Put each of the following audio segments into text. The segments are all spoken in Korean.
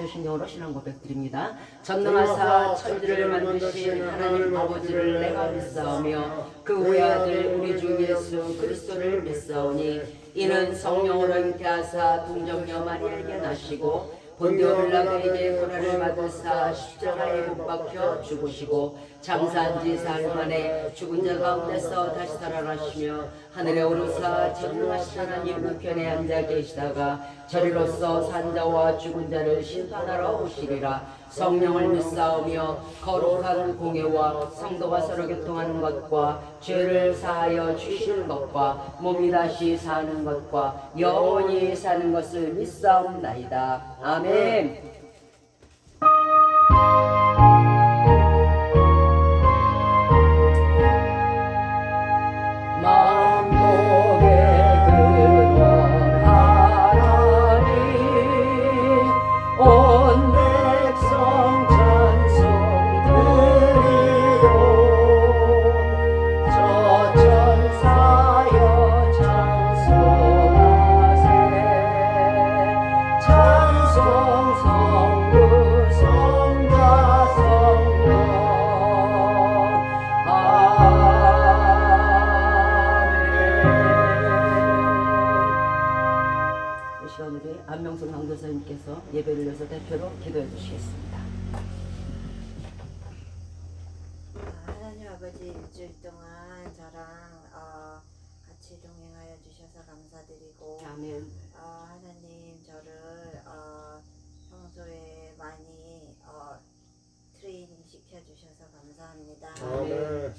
주신 영으로 신앙 고백드립니다. 전능하사 천지를 만드신 하나님 아버지를 내가 믿사오며 그 외아들 우리 주 예수 그리스도를 믿사오니 이는 성령으로 잉태하사 동정녀 마리아에게 나시고 본디오 빌라도에게 고난을 받으사 십자가에 못 박혀 죽으시고 장사한 지 사흘 만에 죽은 자 가운데서 다시 살아나시며 하늘에 오르사 전능하신 하나님 우편에 앉아 계시다가 저리로서 산자와 죽은 자를 심판하러 오시리라. 성령을 믿사오며 거룩한 공예와 성도가 서로 교통하는 것과 죄를 사하여 주시는 것과 몸이 다시 사는 것과 영원히 사는 것을 믿사옵나이다. 아멘. 우리 안명순 강도사님께서 예배를 위해서 대표로 기도해 주시겠습니다. 하나님 아버지 일주일 동안 저랑 같이 동행하여 주셔서 감사드리고 아멘. 하나님 저를 평소에 많이 트레이닝 시켜주셔서 감사합니다. 아멘.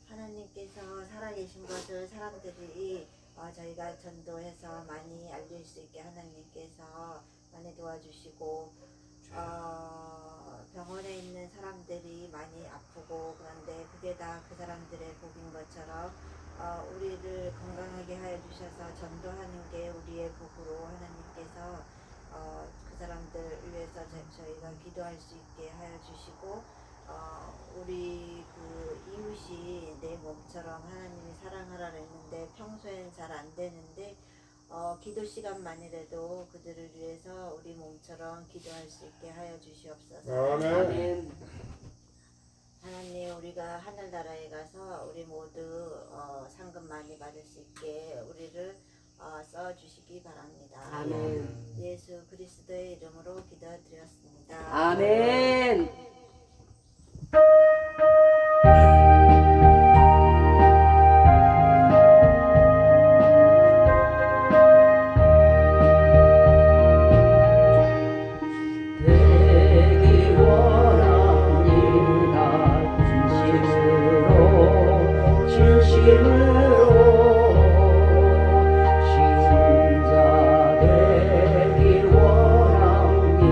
하나님께서 살아계신 것을 사람들이 저희가 전도해서 많이 알릴 수 있게 하나님께서 많이 도와주시고 병원에 있는 사람들이 많이 아프고 그런데 그게 다 그 사람들의 복인 것처럼 우리를 건강하게 하여 주셔서 전도하는 게 우리의 복으로 하나님께서 그 사람들 위해서 저희가 기도할 수 있게 하여 주시고 우리 그 이웃이 내 몸처럼 하나님이 사랑하라 했는데 평소엔 잘 안 되는데 기도 시간만이라도 그들을 위해서 우리 몸처럼 기도할 수 있게 하여 주시옵소서. 아멘. 하나님 우리가 하늘나라에 가서 우리 모두 상급 많이 받을 수 있게 우리를 써주시기 바랍니다. 아멘. 예수 그리스도의 이름으로 기도드렸습니다. 아멘. 신자 되길 원합니다.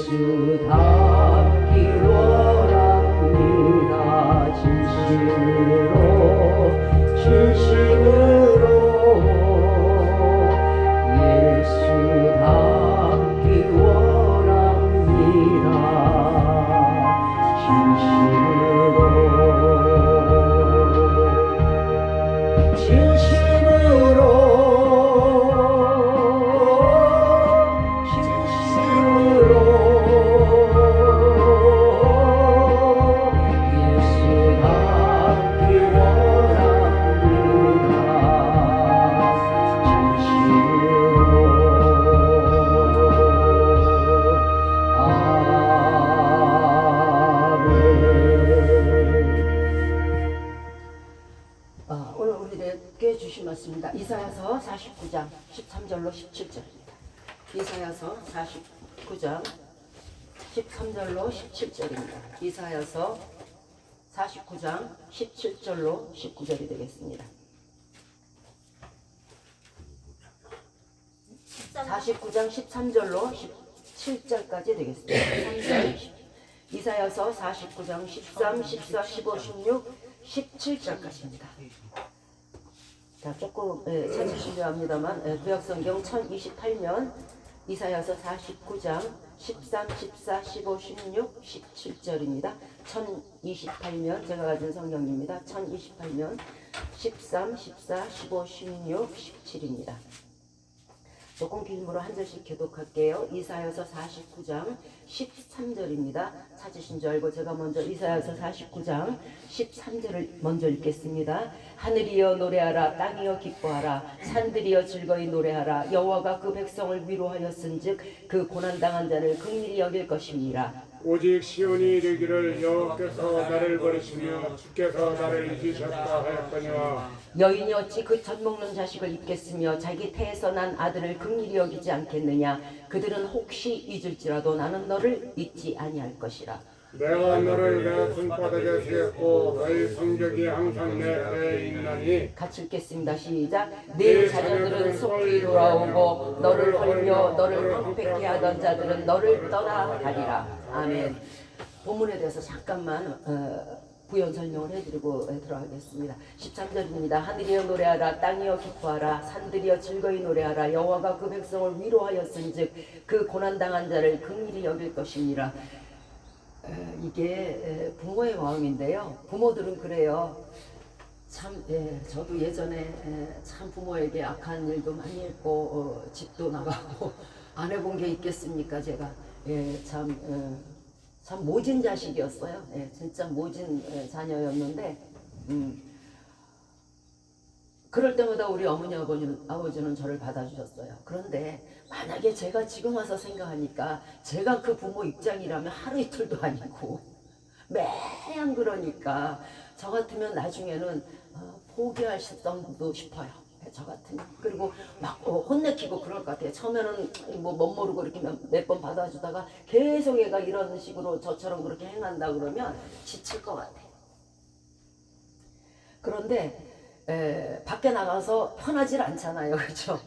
닮기 원합니다. 진심으로 진심으로 예수 닮기 원합니다. 진심으로 진심으로 예수 닮기 원합니다. 오늘 우리에게 주신 말씀입니다. 이사야서 49장 13절로 17절입니다. 이사야서 49장 13절로 17절입니다. 이사야서 49장 17절로 19절이 되겠습니다. 49장 13절로 17절까지 되겠습니다. 3절. 이사야서 49장 13, 14, 15, 16, 17절까지입니다. 자, 조금 찾으시려 합니다만 구약성경 1028면 이사야서 49장 13, 14, 15, 16, 17절입니다. 1028면 제가 가진 성경입니다. 1028면 13, 14, 15, 16, 17입니다. 조금 길므로 한 절씩 교독할게요. 이사야서 49장 13절입니다. 찾으신 줄 알고 제가 먼저 이사야서 49장 13절을 먼저 읽겠습니다. 하늘이여 노래하라, 땅이여 기뻐하라, 산들이여 즐거이 노래하라. 여호와가 그 백성을 위로하였은즉 그 고난당한 자를 긍휼히 여길 것입니다. 오직 시온이 이르기를 여호와께서 나를 버리시며 주께서 나를 잊으셨다 하였거니와 여인이 어찌 그 젖먹는 자식을 잊겠으며 자기 태에서 난 아들을 긍휼히 여기지 않겠느냐. 그들은 혹시 잊을지라도 나는 너를 잊지 아니할 것이라. 내가 너를 내 손바닥에 세웠고 너의 성적이 항상 내 배에 있나니. 같이 읽겠습니다. 시작. 내 자녀들은 속히 돌아오고 너를 헐며 너를 황폐케 하던 자들은 너를 떠나 가리라. 아멘. 본문에 대해서 잠깐만 부연 설명을 해드리고 들어가겠습니다. 13절입니다. 하늘이여 노래하라, 땅이여 기뻐하라, 산들이여 즐거이 노래하라. 여호와가 그 백성을 위로하였은즉 그 고난당한 자를 긍휼히 여길 것입니다. 이게 부모의 마음인데요. 부모들은 그래요. 참, 저도 예전에 참 부모에게 악한 일도 많이 했고 집도 나가고 안 해본 게 있겠습니까? 제가 참 모진 자식이었어요. 진짜 모진 자녀였는데 그럴 때마다 우리 어머니 아버지는 저를 받아주셨어요. 그런데 만약에 제가 지금 와서 생각하니까 제가 그 부모 입장이라면 하루 이틀도 아니고 매양 그러니까 저 같으면 나중에는 포기할 수도 싶어요. 저 같으면. 그리고 막 혼내키고 그럴 것 같아요. 처음에는 뭐 못 모르고 이렇게 몇 번 받아주다가 계속 얘가 이런 식으로 저처럼 그렇게 행한다 그러면 지칠 것 같아요. 그런데 밖에 나가서 편하질 않잖아요. 그렇죠?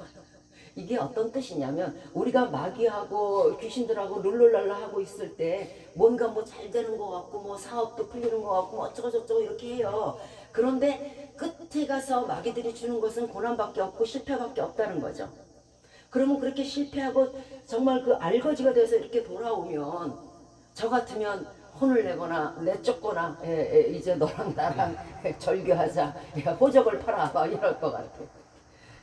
이게 어떤 뜻이냐면 우리가 마귀하고 귀신들하고 룰루랄라 하고 있을 때 뭔가 뭐 잘 되는 것 같고 뭐 사업도 풀리는 것 같고 뭐 어쩌고 저쩌고 이렇게 해요. 그런데 끝에 가서 마귀들이 주는 것은 고난밖에 없고 실패밖에 없다는 거죠. 그러면 그렇게 실패하고 정말 그 알거지가 돼서 이렇게 돌아오면 저 같으면 혼을 내거나 내쫓거나 이제 너랑 나랑 절교하자, 호적을 팔아 막 이럴 것 같아요.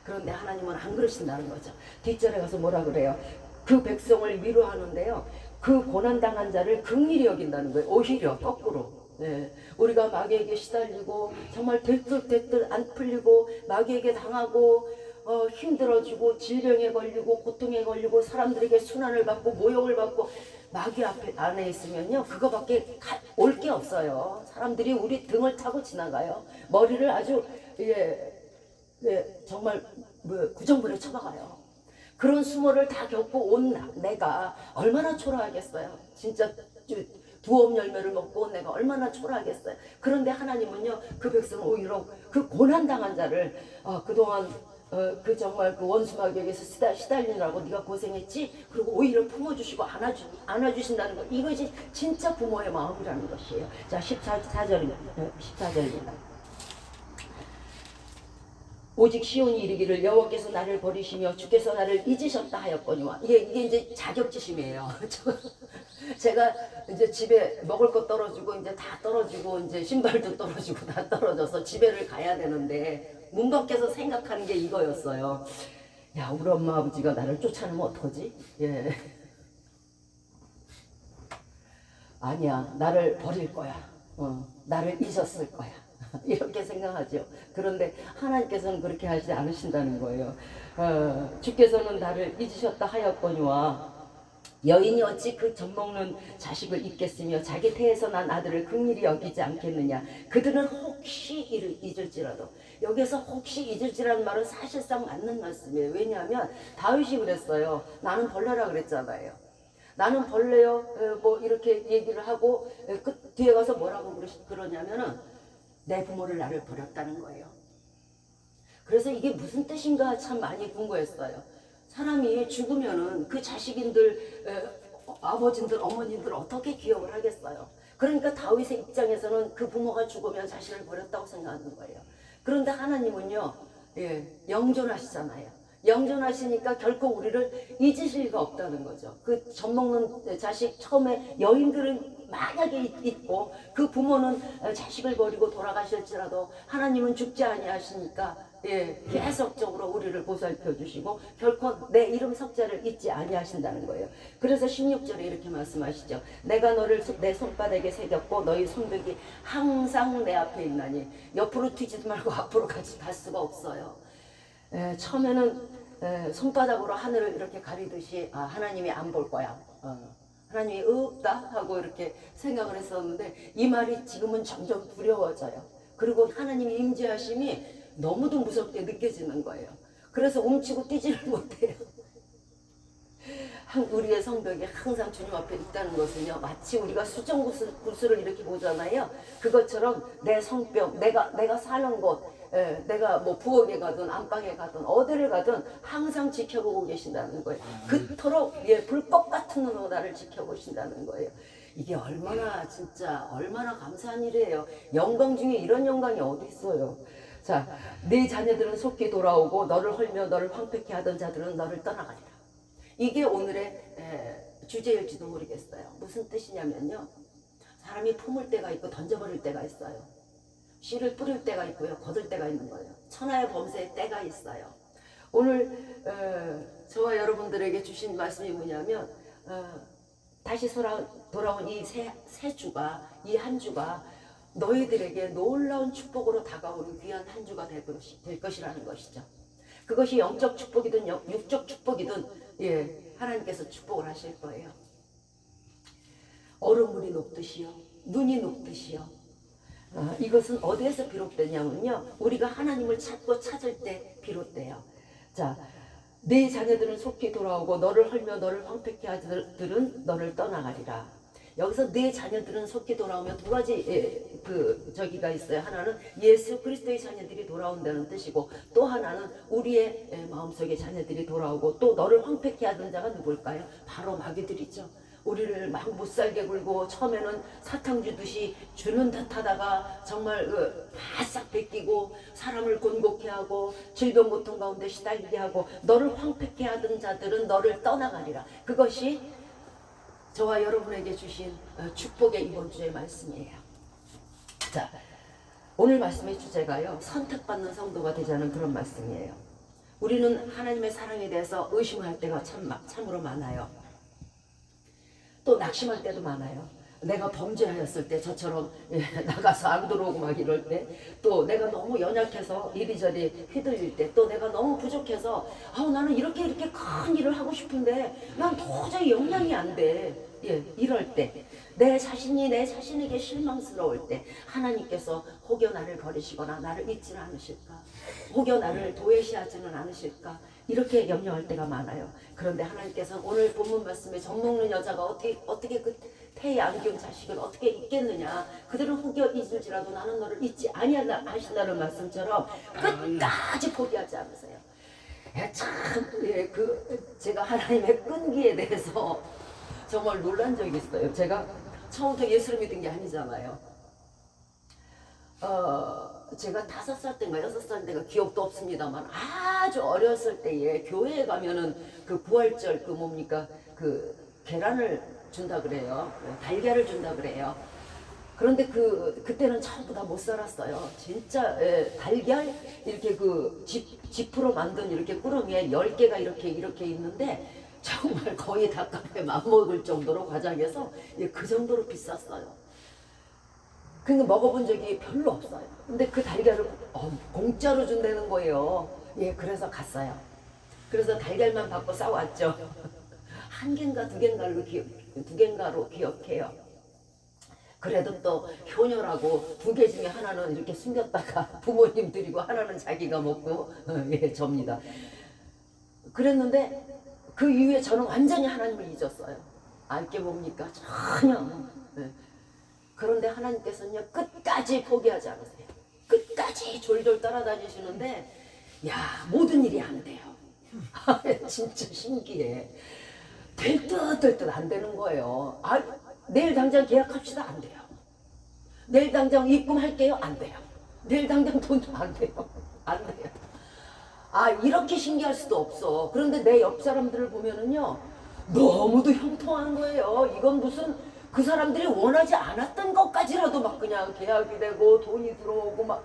그런데 하나님은 안 그러신다는 거죠. 뒷절에 가서 뭐라 그래요? 그 백성을 위로하는데요. 그 고난당한 자를 긍휼히 여긴다는 거예요. 오히려 거꾸로. 우리가 마귀에게 시달리고 정말 대뜰 안 풀리고 마귀에게 당하고 힘들어지고 질병에 걸리고 고통에 걸리고 사람들에게 순환을 받고 모욕을 받고 마귀 안에 있으면요 그거밖에 올 게 없어요. 사람들이 우리 등을 타고 지나가요. 머리를 아주 정말 구정부려 쳐박아요. 그런 수모를 다 겪고 온 내가 얼마나 초라하겠어요. 진짜 두엄 열매를 먹고 온 내가 얼마나 초라하겠어요. 그런데 하나님은요 그 백성을 오히려 그 고난당한 자를 그동안 그 정말 그 원수마귀에게서 시달리느라고 네가 고생했지? 그리고 오히려 품어주시고 안아주신다는 것, 이것이 진짜 부모의 마음이라는 것이에요. 자, 14절입니다. 오직 시온이 이르기를 여호와께서 나를 버리시며 주께서 나를 잊으셨다 하였거니와. 이게 이제 자격지심이에요. 제가 이제 집에 먹을 거 떨어지고 이제 다 떨어지고 이제 신발도 떨어지고 다 떨어져서 집에를 가야 되는데 문 밖에서 생각하는 게 이거였어요. 야, 우리 엄마 아버지가 나를 쫓아내면 어떡하지? 예. 아니야, 나를 버릴 거야. 나를 잊었을 거야. 이렇게 생각하죠. 그런데 하나님께서는 그렇게 하지 않으신다는 거예요. 주께서는 나를 잊으셨다 하였거니와 여인이 어찌 그 젖먹는 자식을 잊겠으며 자기 태에서 난 아들을 긍휼히 여기지 않겠느냐. 그들은 혹시 이를 잊을지라도. 여기서 혹시 잊을지라는 말은 사실상 맞는 말씀이에요. 왜냐하면 다윗이 그랬어요. 나는 벌레라 그랬잖아요. 나는 벌레요. 뭐 이렇게 얘기를 하고 그 뒤에 가서 뭐라고 그러냐면은 내 부모를 나를 버렸다는 거예요. 그래서 이게 무슨 뜻인가 참 많이 궁금했어요. 사람이 죽으면은 그 자식인들, 아버지들, 어머니들 어떻게 기억을 하겠어요? 그러니까 다윗의 입장에서는 그 부모가 죽으면 자신을 버렸다고 생각하는 거예요. 그런데 하나님은요, 영존하시잖아요. 영존하시니까 결코 우리를 잊으실 리가 없다는 거죠. 그 젖먹는 자식 처음에 여인들은 만약에 있고 그 부모는 자식을 버리고 돌아가실지라도 하나님은 죽지 아니하시니까 계속적으로 우리를 보살펴 주시고 결코 내 이름 석자를 잊지 아니하신다는 거예요. 그래서 16절에 이렇게 말씀하시죠. 내가 너를 내 손바닥에 새겼고 너희 손뼉이 항상 내 앞에 있나니. 옆으로 튀지도 말고 앞으로 갈 수가 없어요. 처음에는 손바닥으로 하늘을 이렇게 가리듯이 하나님이 안 볼 거야. 하나님이 없다 하고 이렇게 생각을 했었는데 이 말이 지금은 점점 두려워져요. 그리고 하나님의 임재하심이 너무도 무섭게 느껴지는 거예요. 그래서 움치고 뛰지를 못해요. 우리의 성벽이 항상 주님 앞에 있다는 것은요, 마치 우리가 수정구슬을 이렇게 보잖아요. 그것처럼 내 성벽, 내가 사는 곳, 내가 뭐 부엌에 가든 안방에 가든 어디를 가든 항상 지켜보고 계신다는 거예요. 그토록 불꽃 같은 눈으로 나를 지켜보신다는 거예요. 이게 얼마나 진짜 얼마나 감사한 일이에요. 영광 중에 이런 영광이 어디 있어요. 자, 네 자녀들은 속히 돌아오고 너를 헐며 너를 황폐케 하던 자들은 너를 떠나가리라. 이게 오늘의 주제일지도 모르겠어요. 무슨 뜻이냐면요, 사람이 품을 때가 있고 던져버릴 때가 있어요. 씨를 뿌릴 때가 있고요, 거둘 때가 있는 거예요. 천하의 범사의 때가 있어요. 오늘 저와 여러분들에게 주신 말씀이 뭐냐면 다시 돌아온 이 새 주가, 이 한 주가 너희들에게 놀라운 축복으로 다가오는 귀한 한 주가 될 것이라는 것이죠. 그것이 영적 축복이든 육적 축복이든 하나님께서 축복을 하실 거예요. 얼음물이 녹듯이요, 눈이 녹듯이요. 이것은 어디에서 비롯되냐면요, 우리가 하나님을 찾고 찾을 때 비롯돼요. 자, 네 자녀들은 속히 돌아오고 너를 헐며 너를 황폐케 하들은 너를 떠나가리라. 여기서 네 자녀들은 속히 돌아오면 두 가지 저기가 있어요. 하나는 예수 그리스도의 자녀들이 돌아온다는 뜻이고, 또 하나는 우리의 마음속의 자녀들이 돌아오고, 또 너를 황폐케 하던 자가 누굴까요? 바로 마귀들이죠. 우리를 막 못살게 굴고 처음에는 사탕 주듯이 주는 듯 하다가 정말 바싹 베끼고 사람을 곤곡해 하고 질병 고통 가운데 시달리게 하고 너를 황폐케 하던 자들은 너를 떠나가리라. 그것이 저와 여러분에게 주신 축복의 이번 주의 말씀이에요. 자, 오늘 말씀의 주제가요, 선택받는 성도가 되자는 그런 말씀이에요. 우리는 하나님의 사랑에 대해서 의심할 때가 참으로 많아요. 또 낙심할 때도 많아요. 내가 범죄하였을 때 저처럼 나가서 안 들어오고 막 이럴 때, 또 내가 너무 연약해서 이리저리 휘둘릴 때, 또 내가 너무 부족해서 나는 이렇게 큰 일을 하고 싶은데 난 도저히 역량이 안 돼. 이럴 때, 내 자신에게 실망스러울 때 하나님께서 혹여 나를 버리시거나 나를 잊지는 않으실까, 혹여 나를 도외시하지는 않으실까, 이렇게 염려할 때가 많아요. 그런데 하나님께서는 오늘 본문 말씀에 젖먹는 여자가 어떻게 그 태에 안기운 자식을 어떻게 잊겠느냐, 그들은 혹여 잊을지라도 나는 너를 잊지 아니하신다는 말씀처럼 끝까지 포기하지 않으세요. 제가 하나님의 끈기에 대해서 정말 놀란 적이 있어요. 제가 처음부터 예수를 믿은 게 아니잖아요. 제가 5살 때인가 6살 때가 기억도 없습니다만 아주 어렸을 때에 교회에 가면은 그 부활절 그 뭡니까 그 계란을 준다 그래요. 달걀을 준다 그래요. 그런데 그때는 전부 다 못 살았어요. 진짜 달걀 이렇게 그 지프로 만든 이렇게 꾸러미에 10개가 이렇게 있는데 정말 거의 닭값에 맞먹을 정도로 과장해서 그 정도로 비쌌어요. 그러니까 먹어본 적이 별로 없어요. 근데 그 달걀을 공짜로 준다는 거예요. 그래서 갔어요. 그래서 달걀만 받고 싸웠죠. 한 개인가 두 개인가로 기억해요. 그래도 또 효녀라고 2개 중에 하나는 이렇게 숨겼다가 부모님 드리고 하나는 자기가 먹고 접니다. 그랬는데 그 이후에 저는 완전히 하나님을 잊었어요. 알게 뭡니까? 전혀. 그런데 하나님께서는요 끝까지 포기하지 않으세요. 끝까지 졸졸 따라다니시는데 모든 일이 안 돼요. 진짜 신기해. 될 듯 안 되는 거예요. 내일 당장 계약합시다. 안 돼요. 내일 당장 입금할게요. 안 돼요. 내일 당장 돈도 안 돼요. 안 돼요. 이렇게 신기할 수도 없어. 그런데 내 옆 사람들을 보면은요 너무도 형통한 거예요. 이건 무슨 그 사람들이 원하지 않았던 것까지라도 막 그냥 계약이 되고 돈이 들어오고 막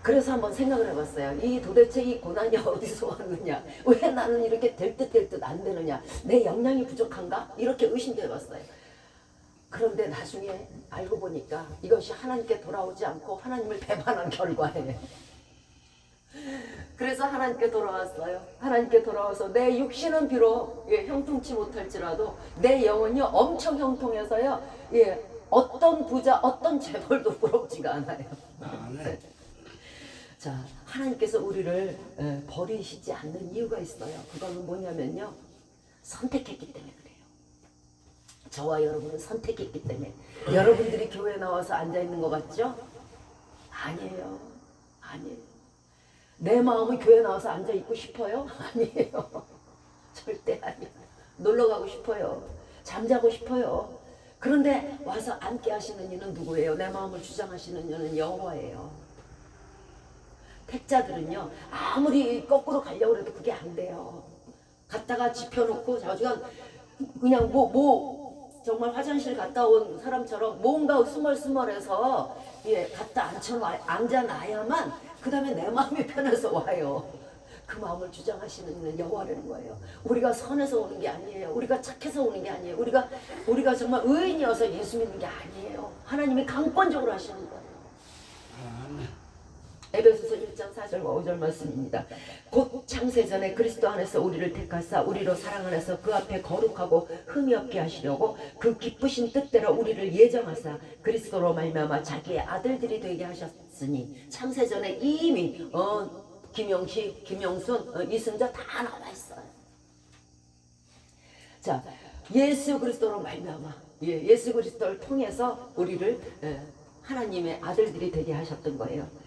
그래서 한번 생각을 해봤어요. 도대체 이 고난이 어디서 왔느냐? 왜 나는 이렇게 될 듯 안 되느냐? 내 역량이 부족한가? 이렇게 의심도 해봤어요. 그런데 나중에 알고 보니까 이것이 하나님께 돌아오지 않고 하나님을 배반한 결과예요. 그래서 하나님께 돌아왔어요. 하나님께 돌아와서 내 육신은 비록 형통치 못할지라도 내 영혼이 엄청 형통해서요. 어떤 부자, 어떤 재벌도 부럽지가 않아요. 자, 하나님께서 우리를 버리시지 않는 이유가 있어요. 그거는 뭐냐면요. 선택했기 때문에 그래요. 저와 여러분은 선택했기 때문에. 여러분들이 교회에 나와서 앉아있는 것 같죠? 아니에요. 아니에요. 내 마음은 교회 나와서 앉아있고 싶어요? 아니에요. 절대 아니에요. 놀러 가고 싶어요. 잠자고 싶어요. 그런데 와서 앉게 하시는 이는 누구예요? 내 마음을 주장하시는 이는 여호와예요. 택자들은요 아무리 거꾸로 가려고 해도 그게 안 돼요. 갔다가 짚혀놓고 자주간 그냥 정말 화장실 갔다 온 사람처럼 뭔가 스멀스멀해서 갔다 앉아놔야만 그 다음에 내 마음이 편해서 와요. 그 마음을 주장하시는 여호와라는 거예요. 우리가 선해서 오는 게 아니에요. 우리가 착해서 오는 게 아니에요. 우리가 정말 의인이어서 예수 믿는 게 아니에요. 하나님이 강권적으로 하시는 거예요. 에베소서 1장 4절과 5절 말씀입니다. 곧 창세전에 그리스도 안에서 우리를 택하사 우리로 사랑 안에서 그 앞에 거룩하고 흠이 없게 하시려고 그 기쁘신 뜻대로 우리를 예정하사 그리스도로 말미암아 자기의 아들들이 되게 하셨으니 창세전에 이미 김영식, 김영순, 이승자 다 나와 있어요. 자, 예수 그리스도로 말미암아 예수 그리스도를 통해서 우리를 하나님의 아들들이 되게 하셨던 거예요.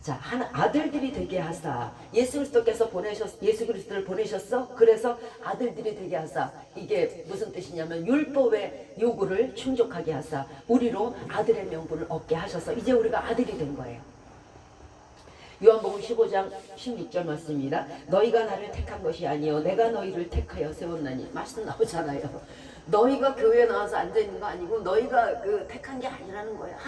자, 아들들이 되게 하사 예수 그리스도를 보내셨어. 그래서 아들들이 되게 하사 이게 무슨 뜻이냐면 율법의 요구를 충족하게 하사 우리로 아들의 명분을 얻게 하셔서 이제 우리가 아들이 된 거예요. 요한복음 15장 16절 말씀입니다. 너희가 나를 택한 것이 아니요 내가 너희를 택하여 세웠나니 말씀 나오잖아요. 너희가 교회에 나와서 앉아있는 거 아니고 너희가 택한 게 아니라는 거예요.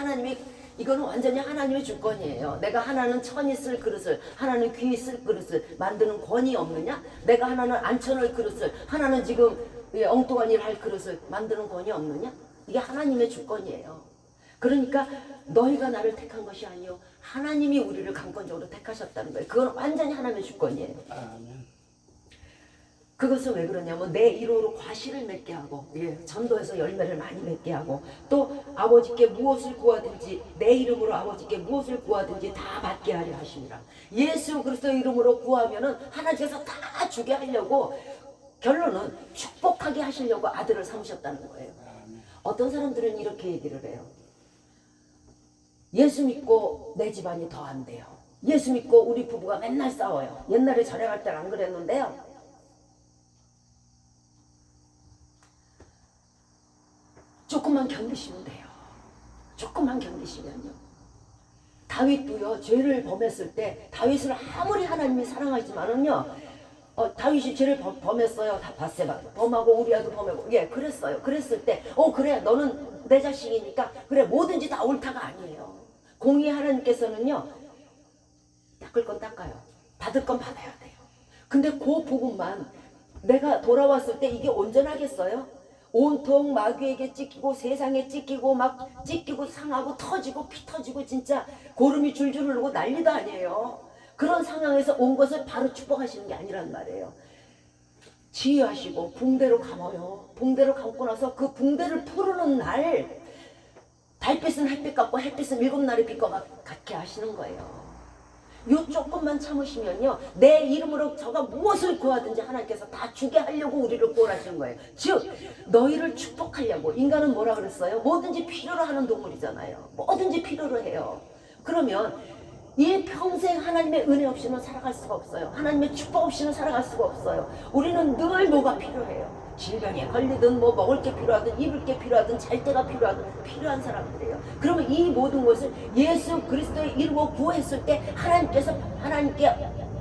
이거는 완전히 하나님의 주권이에요. 내가 하나는 천이 쓸 그릇을, 하나는 귀 쓸 그릇을 만드는 권이 없느냐? 내가 하나는 안쳐놓을 그릇을, 하나는 지금 엉뚱한 일 할 그릇을 만드는 권이 없느냐? 이게 하나님의 주권이에요. 그러니까 너희가 나를 택한 것이 아니요 하나님이 우리를 강권적으로 택하셨다는 거예요. 그건 완전히 하나님의 주권이에요. 아멘. 그것은 왜 그러냐면 내 이름으로 과실을 맺게 하고 전도해서 열매를 많이 맺게 하고 또 아버지께 무엇을 구하든지 내 이름으로 아버지께 무엇을 구하든지 다 받게 하려 하심이라. 예수 그리스도 이름으로 구하면은 하나님께서 다 주게 하려고 결론은 축복하게 하시려고 아들을 삼으셨다는 거예요. 어떤 사람들은 이렇게 얘기를 해요. 예수 믿고 내 집안이 더 안 돼요. 예수 믿고 우리 부부가 맨날 싸워요. 옛날에 전에 갈 때는 안 그랬는데요. 조금만 견디시면 돼요. 조금만 견디시면요. 다윗도요, 죄를 범했을 때, 다윗을 아무리 하나님이 사랑하지만은요, 다윗이 죄를 범했어요. 다 바세바 범하고 우리아도 범하고, 예, 그랬어요. 그랬을 때, 그래, 너는 내 자식이니까, 그래, 뭐든지 다 옳다가 아니에요. 공의 하나님께서는요, 닦을 건 닦아요. 받을 건 받아야 돼요. 근데 그 부분만 내가 돌아왔을 때 이게 온전하겠어요? 온통 마귀에게 찢기고 세상에 찢기고 막 찢기고 상하고 터지고 피 터지고 진짜 고름이 줄줄 흐르고 난리도 아니에요. 그런 상황에서 온 것을 바로 축복하시는 게 아니란 말이에요. 지휘하시고 붕대로 감아요. 붕대로 감고 나서 그 붕대를 푸르는 날 달빛은 햇빛 같고 햇빛은 7날의 빛과 같게 하시는 거예요. 요 조금만 참으시면요, 내 이름으로 저가 무엇을 구하든지 하나님께서 다 주게 하려고 우리를 구원하시는 거예요. 즉 너희를 축복하려고. 인간은 뭐라 그랬어요? 뭐든지 필요로 하는 동물이잖아요. 뭐든지 필요로 해요. 그러면 일평생 하나님의 은혜 없이는 살아갈 수가 없어요. 하나님의 축복 없이는 살아갈 수가 없어요. 우리는 늘 뭐가 필요해요. 질병에 걸리든 뭐 먹을 게 필요하든 입을 게 필요하든 잘 때가 필요하든 필요한 사람들이에요. 그러면 이 모든 것을 예수 그리스도의 이름으로 구했을 때 하나님께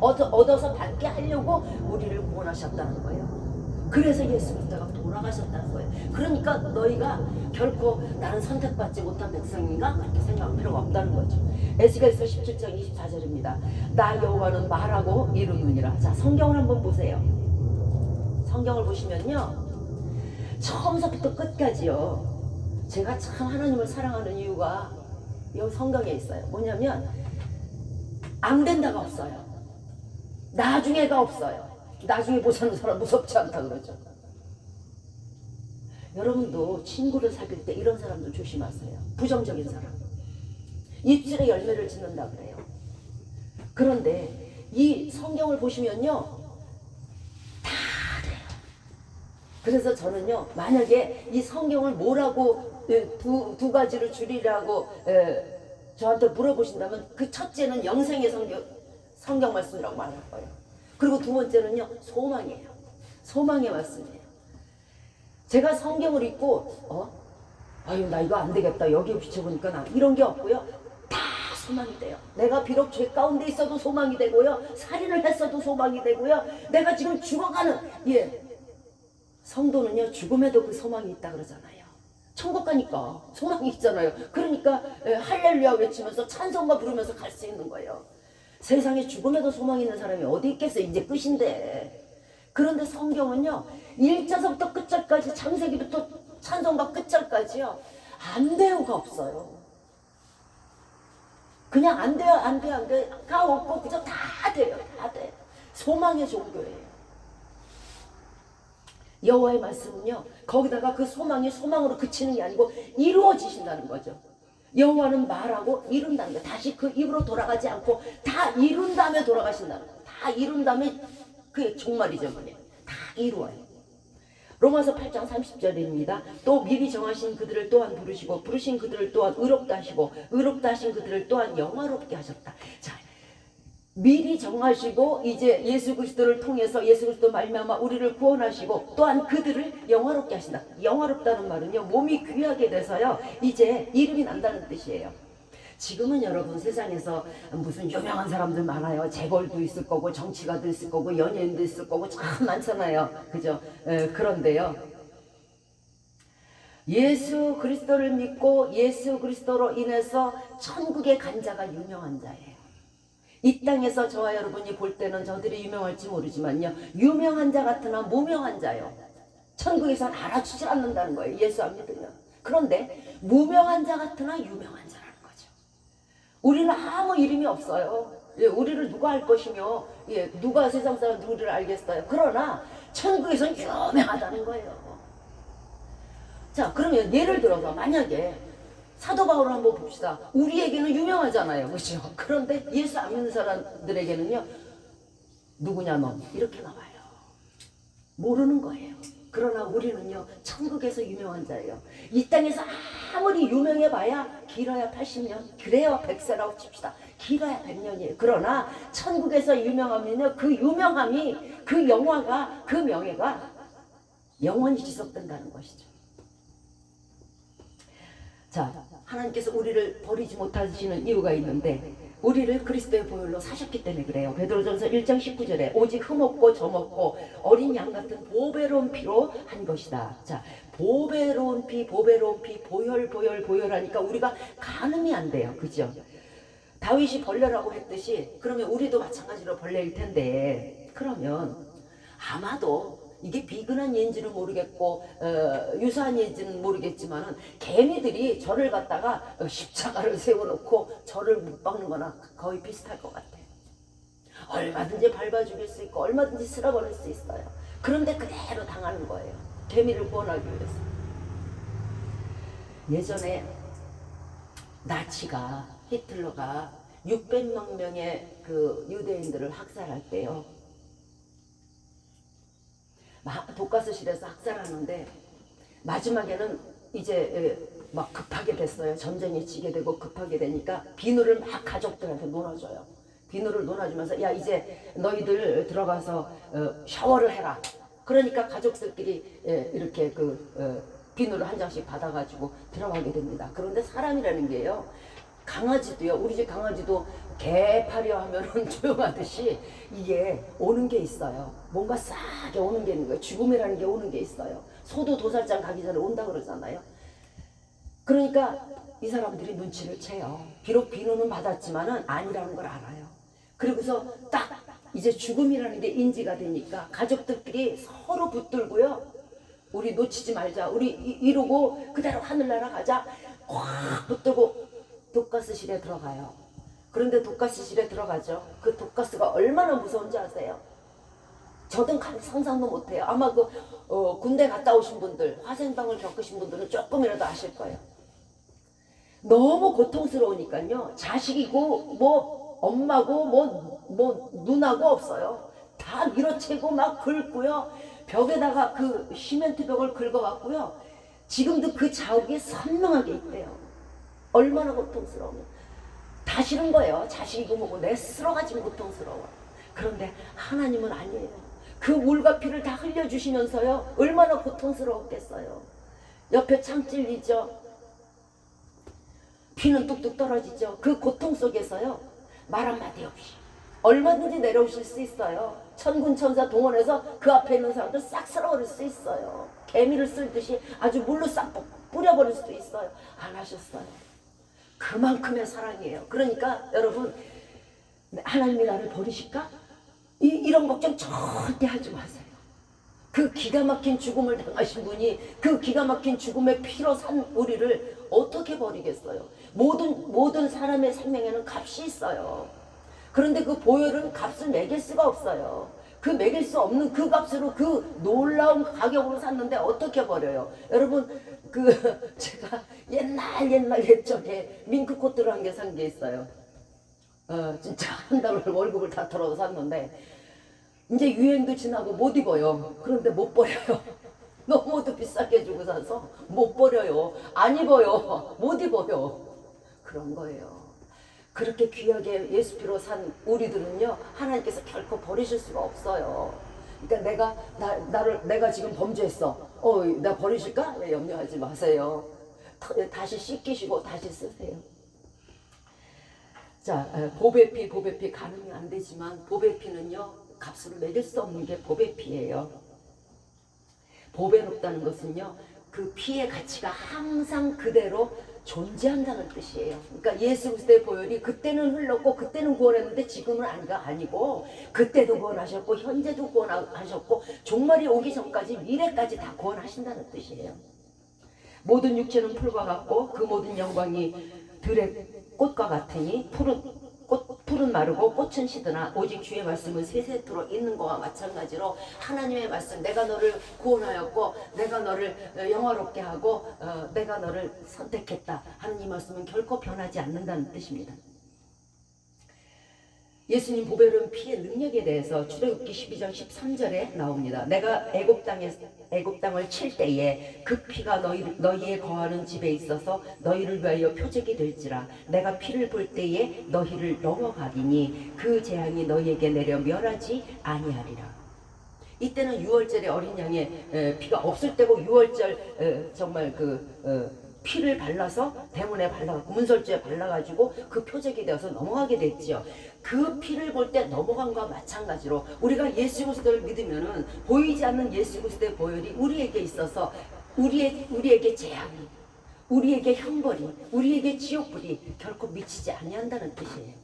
얻어서 받게 하려고 우리를 구원하셨다는 거예요. 그래서 예수 그리스도가 돌아가셨다는 거예요. 그러니까 너희가 결코 나는 선택받지 못한 백성인가 그렇게 생각할 필요가 없다는 거죠. 에스겔서 17장 24절입니다. 나 여호와는 말하고 이루느니라. 자, 성경을 한번 보세요. 성경을 보시면요, 처음부터 끝까지요, 제가 참 하나님을 사랑하는 이유가 여기 성경에 있어요. 뭐냐면 안 된다가 없어요. 나중에가 없어요. 나중에 보자는 사람 무섭지 않다 그러죠. 여러분도 친구를 사귈 때 이런 사람들 조심하세요. 부정적인 사람. 입술에 열매를 짓는다 그래요. 그런데 이 성경을 보시면요, 그래서 저는요, 만약에 이 성경을 뭐라고 두 가지를 줄이라고 저한테 물어보신다면 그 첫째는 영생의 성경 말씀이라고 말할 거예요. 그리고 두 번째는요, 소망이에요. 소망의 말씀이에요. 제가 성경을 읽고 아유 나 이거 안 되겠다 여기 비춰보니까 나 이런 게 없고요. 다 소망이 돼요. 내가 비록 죄 가운데 있어도 소망이 되고요. 살인을 했어도 소망이 되고요. 내가 지금 죽어가는 성도는요, 죽음에도 그 소망이 있다 그러잖아요. 천국 가니까 소망이 있잖아요. 그러니까 할렐루야 외치면서 찬송가 부르면서 갈 수 있는 거예요. 세상에 죽음에도 소망 있는 사람이 어디 있겠어요. 이제 끝인데. 그런데 성경은요, 1절부터 끝절까지, 창세기부터 찬송가 끝절까지요, 안 돼요가 없어요. 그냥 안 돼요가 없고 그저 다 돼요. 다 돼. 소망의 종교예요. 여호와의 말씀은요, 거기다가 그 소망이 소망으로 그치는 게 아니고 이루어지신다는 거죠. 여호와는 말하고 이룬다는 거예요. 다시 그 입으로 돌아가지 않고 다 이룬 다음에 돌아가신다는 거예요. 다 이룬 다음에 그게 종말이죠. 그게 다 이루어요. 로마서 8장 30절입니다. 또 미리 정하신 그들을 또한 부르시고 부르신 그들을 또한 의롭다 하시고 의롭다 하신 그들을 또한 영화롭게 하셨다. 자, 미리 정하시고 이제 예수 그리스도를 통해서 예수 그리스도 말미암아 우리를 구원하시고 또한 그들을 영화롭게 하신다. 영화롭다는 말은요, 몸이 귀하게 돼서요 이제 이름이 난다는 뜻이에요. 지금은 여러분 세상에서 무슨 유명한 사람들 많아요. 재벌도 있을 거고 정치가도 있을 거고 연예인도 있을 거고 참 많잖아요. 그죠? 그런데요, 예수 그리스도를 믿고 예수 그리스도로 인해서 천국에 간 자가 유명한 자예요. 이 땅에서 저와 여러분이 볼 때는 저들이 유명할지 모르지만요, 유명한 자 같으나 무명한 자요. 천국에서는 알아주질 않는다는 거예요. 예수 안 믿으면. 그런데 무명한 자 같으나 유명한 자라는 거죠. 우리는 아무 이름이 없어요. 우리를 누가 알 것이며 누가 세상 사람 누구를 알겠어요. 그러나 천국에서는 유명하다는 거예요. 자, 그러면 예를 들어서 만약에 사도 바울을 한번 봅시다. 우리에게는 유명하잖아요. 그렇죠? 그런데 예수 안 믿는 사람들에게는요, 누구냐 너 이렇게 나와요. 모르는 거예요. 그러나 우리는요, 천국에서 유명한 자예요. 이 땅에서 아무리 유명해봐야 길어야 80년, 그래야 100세라고 칩시다. 길어야 100년이에요. 그러나 천국에서 유명하면요, 그 유명함이, 그 영화가, 그 명예가 영원히 지속된다는 것이죠. 자, 하나님께서 우리를 버리지 못하시는 이유가 있는데, 우리를 그리스도의 보혈로 사셨기 때문에 그래요. 베드로전서 1장 19절에 오직 흠없고 점없고 어린 양 같은 보배로운 피로 한 것이다. 자, 보배로운 피, 보혈 하니까 우리가 가늠이 안 돼요. 그죠? 다윗이 벌레라고 했듯이 그러면 우리도 마찬가지로 벌레일 텐데, 그러면 아마도 이게 비근한 예인지는 모르겠고 유사한 예인지는 모르겠지만은 개미들이 저를 갖다가 십자가를 세워놓고 저를 못 박는 거나 거의 비슷할 것 같아요. 얼마든지 밟아 죽일 수 있고 얼마든지 쓸어버릴 수 있어요. 그런데 그대로 당하는 거예요. 개미를 구원하기 위해서. 예전에 나치가, 히틀러가 600만 명의 그 유대인들을 학살할 때요, 독가스실에서 학살하는데 마지막에는 이제 막 급하게 됐어요. 전쟁이 치게 되고 급하게 되니까 비누를 막 가족들한테 논아줘요. 비누를 논아주면서 야, 이제 너희들 들어가서 샤워를 해라. 그러니까 가족들끼리 이렇게 비누를 한 장씩 받아가지고 들어가게 됩니다. 그런데 사람이라는 게요, 강아지도요, 우리 집 강아지도 개파려 하면은 조용하듯이 이게 오는 게 있어요. 뭔가 싸게 오는 게 있는 거예요. 죽음이라는 게 오는 게 있어요. 소도 도살장 가기 전에 온다 그러잖아요. 그러니까 이 사람들이 눈치를 채요. 비록 비누는 받았지만은 아니라는 걸 알아요. 그리고서 딱 이제 죽음이라는 게 인지가 되니까 가족들끼리 서로 붙들고요, 우리 놓치지 말자, 우리 이러고 그대로 하늘나라 가자, 확 붙들고 독가스실에 들어가요. 그런데 독가스실에 들어가죠. 그 독가스가 얼마나 무서운지 아세요? 저도 상상도 못해요. 아마 군대 갔다 오신 분들, 화생방을 겪으신 분들은 조금이라도 아실 거예요. 너무 고통스러우니까요, 자식이고 뭐 엄마고 뭐 누나고 없어요. 다 밀어채고 막 긁고요, 벽에다가 그 시멘트 벽을 긁어갖고요, 지금도 그 자국이 선명하게 있대요. 얼마나 고통스러우면 다 싫은 거예요. 자식이고 뭐고 내 스스로가 고통스러워. 그런데 하나님은 아니에요. 그 물과 피를 다 흘려주시면서요, 얼마나 고통스러웠겠어요. 옆에 창 찔리죠. 피는 뚝뚝 떨어지죠. 그 고통 속에서요, 말 한마디 없이 얼마든지 내려오실 수 있어요. 천군 천사 동원해서 그 앞에 있는 사람들 싹 쓸어버릴 수 있어요. 개미를 쓸듯이 아주 물로 싹 뿌려버릴 수도 있어요. 안 하셨어요. 그만큼의 사랑이에요. 그러니까 여러분, 하나님이 나를 버리실까? 이런 걱정 절대 하지 마세요. 그 기가 막힌 죽음을 당하신 분이 그 기가 막힌 죽음의 피로 산 우리를 어떻게 버리겠어요? 모든 사람의 생명에는 값이 있어요. 그런데 그 보혈은 값을 매길 수가 없어요. 그 매길 수 없는 그 값으로 그 놀라운 가격으로 샀는데 어떻게 버려요? 여러분, 제가 옛날 옛적에 밍크코트를 한 개 산 게 있어요. 진짜 한 달을 월급을 다 털어서 샀는데 이제 유행도 지나고 못 입어요. 그런데 못 버려요. 너무도 비싸게 주고 사서 못 버려요. 안 입어요. 못 입어요. 그런 거예요. 그렇게 귀하게 예수 피로 산 우리들은요, 하나님께서 결코 버리실 수가 없어요. 그러니까 내가 지금 범죄했어. 나 버리실까? 염려하지 마세요. 다시 씻기시고 다시 쓰세요. 자, 보배피 가늠이 안 되지만 보배피는요, 값으로 매길 수 없는 게 보배피예요. 보배롭다는 것은요, 그 피의 가치가 항상 그대로 존재한다는 뜻이에요. 그러니까 예수 그리스도의 보혈이 그때는 흘렀고 그때는 구원했는데 지금은 아니고, 그때도 구원하셨고 현재도 구원하셨고 종말이 오기 전까지 미래까지 다 구원하신다는 뜻이에요. 모든 육체는 풀과 같고 그 모든 영광이 들의 꽃과 같으니 풀은 마르고 꽃은 시드나 오직 주의 말씀은 세세토록 있는 것과 마찬가지로 하나님의 말씀, 내가 너를 구원하였고 내가 너를 영화롭게 하고 내가 너를 선택했다 하는 이 말씀은 결코 변하지 않는다는 뜻입니다. 예수님 보배로운 피의 능력에 대해서 출애굽기 12장 13절에 나옵니다. 내가 애굽 땅을 칠 때에 그 피가 너희의 거하는 집에 있어서 너희를 위하여 표적이 될지라. 내가 피를 볼 때에 너희를 넘어가리니 그 재앙이 너희에게 내려 멸하지 아니하리라. 이때는 6월절에 어린 양의 피가 없을 때고 6월절 정말 피를 발라서 대문에 발라갖고 문설주에 발라가지고 그 표적이 되어서 넘어가게 됐죠. 그 피를 볼 때 넘어간과 마찬가지로 우리가 예수 그리스도를 믿으면은 보이지 않는 예수 그리스도의 보혈이 우리에게 있어서 우리에게 재앙이, 우리에게 형벌이, 우리에게 지옥불이 결코 미치지 아니한다는 뜻이에요.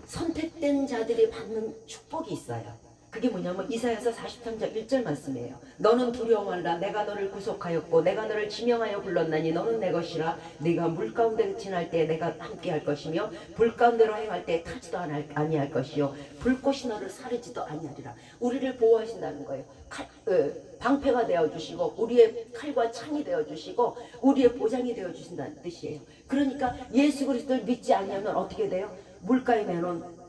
선택된 자들이 받는 축복이 있어요. 그게 뭐냐면 이사야서 43장 1절 말씀이에요. 너는 두려워 말라. 내가 너를 구속하였고 내가 너를 지명하여 불렀나니 너는 내 것이라. 네가 물 가운데 지날 때 내가 함께 할 것이며 불 가운데로 행할 때 타지도 아니할 것이요 불꽃이 너를 사르지도 아니하리라. 우리를 보호하신다는 거예요. 방패가 되어주시고 우리의 칼과 창이 되어주시고 우리의 보장이 되어주신다는 뜻이에요. 그러니까 예수 그리스도를 믿지 않으면 어떻게 돼요? 물가에 매놓은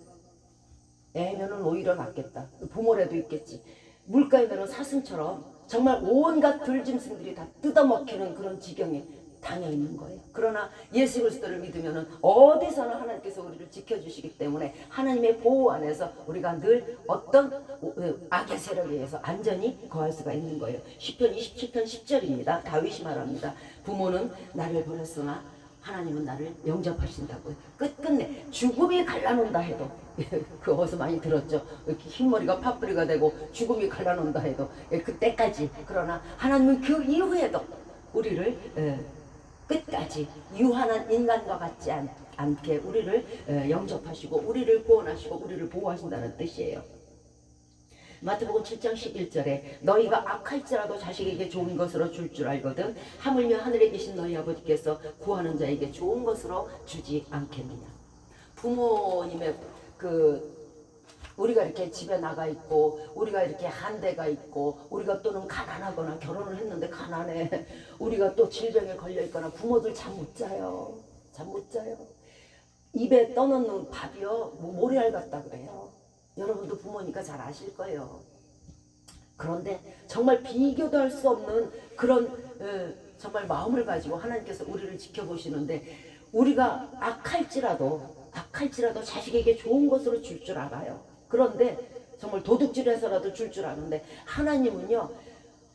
애면은 오히려 낫겠다. 부모라도 있겠지. 물가에 매놓은 사슴처럼 정말 온갖 들짐승들이 다 뜯어먹히는 그런 지경에 당해 있는 거예요. 그러나 예수 그리스도를 믿으면은 어디서나 하나님께서 우리를 지켜주시기 때문에 하나님의 보호 안에서 우리가 늘 어떤 악의 세력에 의해서 안전히 거할 수가 있는 거예요. 시편 27편 10절입니다. 다윗이 말합니다. 부모는 나를 버렸으나 하나님은 나를 영접하신다고요. 끝끝내 죽음이 갈라놓는다 해도 그 어디서 많이 들었죠. 이렇게 흰머리가 팥뿌리가 되고 죽음이 갈라놓는다 해도 그때까지. 그러나 하나님은 그 이후에도 우리를 끝까지 유한한 인간과 같지 않게 우리를 영접하시고 우리를 구원하시고 우리를 보호하신다는 뜻이에요. 마태복음 7장 11절에 너희가 악할지라도 자식에게 좋은 것으로 줄 줄 알거든 하물며 하늘에 계신 너희 아버지께서 구하는 자에게 좋은 것으로 주지 않겠느냐. 부모님의 우리가 이렇게 집에 나가 있고 우리가 이렇게 한대가 있고 우리가 또는 가난하거나 결혼을 했는데 가난해, 우리가 또 질병에 걸려 있거나 부모들 잠 못 자요. 입에 떠넣는 밥이요 모래알 같다 그래요. 여러분도 부모니까 잘 아실 거예요. 그런데 정말 비교도 할 수 없는 그런 정말 마음을 가지고 하나님께서 우리를 지켜보시는데 우리가 악할지라도 자식에게 좋은 것으로 줄 줄 알아요. 그런데 정말 도둑질해서라도 줄 줄 아는데 하나님은요